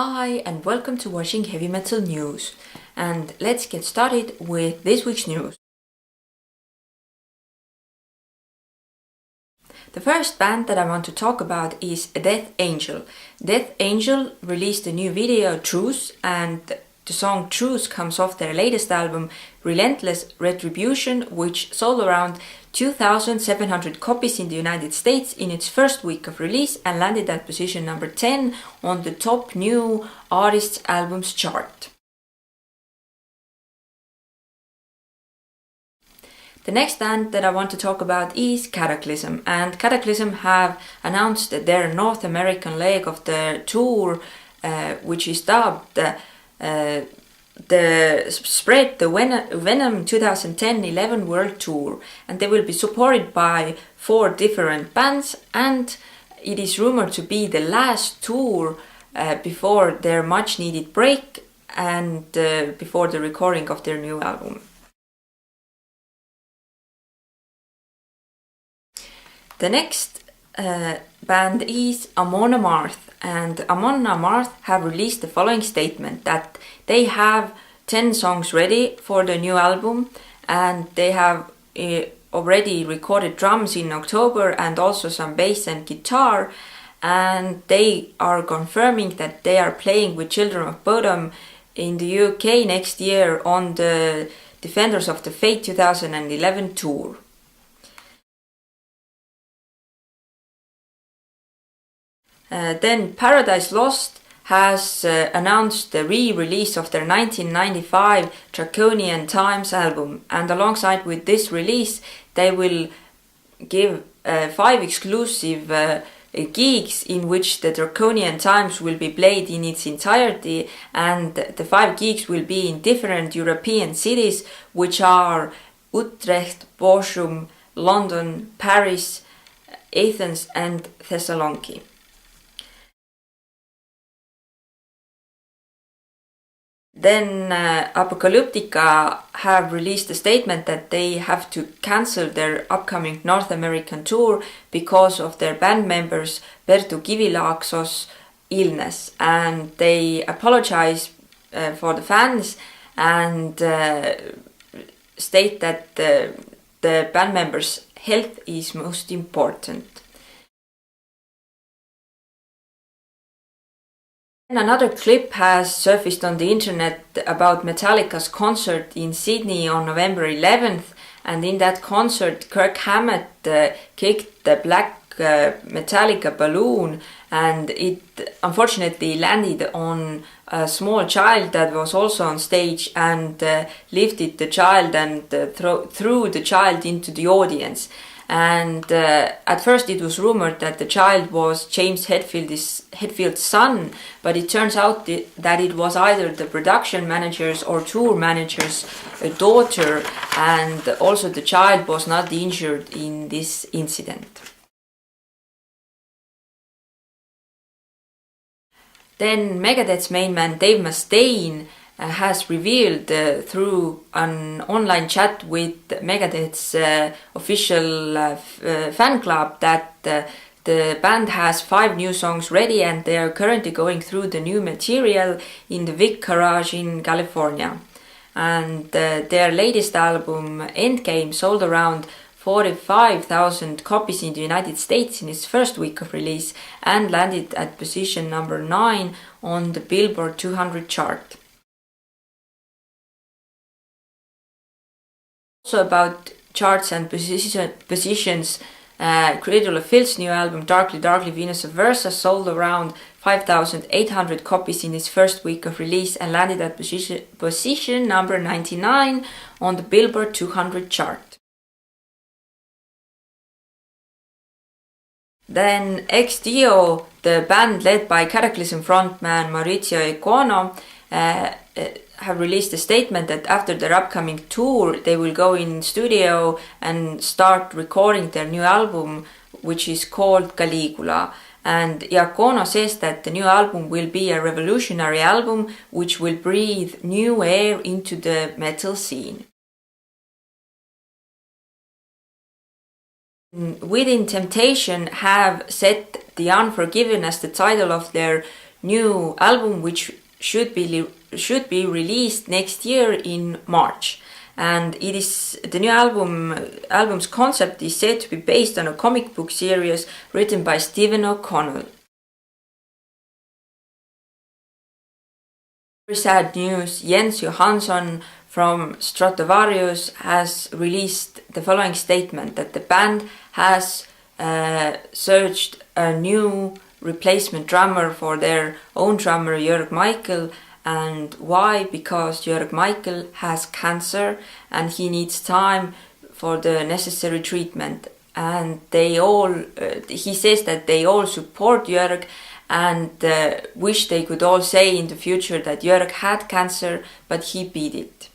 Hi and welcome to watching Heavy Metal News. And let's get started with this week's news. The first band that I want to talk about is Death Angel. Death Angel released a new video, Truce, and the song Truce comes off their latest album, Relentless Retribution, which sold around 2,700 copies in the United States in its first week of release and landed at position number 10 on the top new artists' albums chart. The next band that I want to talk about is Kataklysm, and Kataklysm have announced their North American leg of the tour, which is dubbed the Spread the Venom 2010-11 World Tour, and they will be supported by 4 different bands, and it is rumored to be the last tour before their much needed break and before the recording of their new album. The next band is Amon Amarth, and Amon Amarth have released the following statement that they have 10 songs ready for the new album, and they have already recorded drums in October and also some bass and guitar, and they are confirming that they are playing with Children of Bodom in the UK next year on the Defenders of the Faith 2011 tour. Then Paradise Lost has announced the re-release of their 1995 Draconian Times album, and alongside with this release they will give 5 exclusive gigs in which the Draconian Times will be played in its entirety, and the 5 gigs will be in different European cities, which are Utrecht, Bochum, London, Paris, Athens and Thessaloniki. Then Apocalyptica have released a statement that they have to cancel their upcoming North American tour because of their band members Pertu Kivilaakso's illness, and they apologize for the fans and state that the band members' health is most important. Another clip has surfaced on the internet about Metallica's concert in Sydney on November 11th, and in that concert Kirk Hammett kicked the black Metallica balloon, and it unfortunately landed on a small child that was also on stage, and lifted the child and threw the child into the audience. And at first it was rumored that the child was James Hetfield's son, but it turns out that it was either the production manager's or tour manager's daughter, and also the child was not injured in this incident. Then Megadeth's main man Dave Mustaine has revealed through an online chat with Megadeth's official fan club that the band has 5 new songs ready, and they are currently going through the new material in the Vic Garage in California. And their latest album, Endgame, sold around 45,000 copies in the United States in its first week of release and landed at position number 9 on the Billboard 200 chart. Also about charts and positions, Cradle of Filth's new album Darkly Darkly Venus of Versa sold around 5,800 copies in its first week of release and landed at position number 99 on the Billboard 200 chart. Then Deo, the band led by Kataklysm frontman Maurizio Econo, have released a statement that after their upcoming tour they will go in studio and start recording their new album, which is called Caligula. And Iacono says that the new album will be a revolutionary album which will breathe new air into the metal scene. Within Temptation have set The Unforgiven as the title of their new album which should be released next year in March. And it is the new album's concept is said to be based on a comic book series written by Stephen O'Connell. Very sad news, Jens Johansson from Stratovarius has released the following statement that the band has searched a new replacement drummer for their own drummer Jörg Michael. And why? Because Jörg Michael has cancer and he needs time for the necessary treatment. And he says that they all support Jörg and wish they could all say in the future that Jörg had cancer, but he beat it.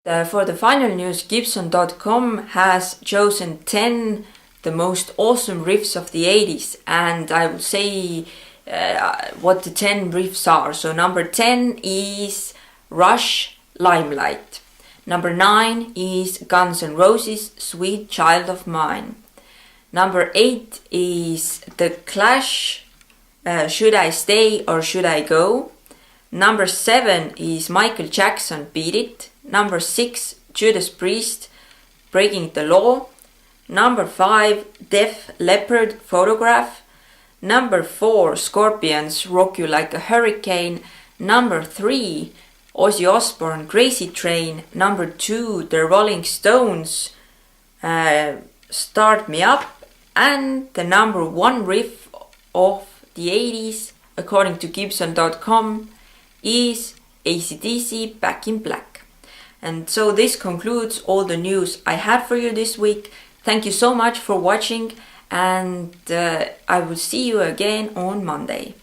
For the final news, Gibson.com has chosen 10 the most awesome riffs of the 80s, and I will say what the 10 riffs are. So number 10 is Rush, Limelight. Number 9 is Guns N' Roses, Sweet Child of Mine. Number 8 is The Clash, Should I Stay or Should I Go? Number 7 is Michael Jackson, Beat It. Number 6, Judas Priest, Breaking the Law. Number 5, Def Leppard, Photograph. Number 4, Scorpions, Rock You Like a Hurricane. Number 3, Ozzy Osbourne, Crazy Train. Number 2, The Rolling Stones, Start Me Up. And the number 1 riff of the 80s, according to Gibson.com, is AC/DC, Back in Black. And so this concludes all the news I had for you this week. Thank you so much for watching, and I will see you again on Monday.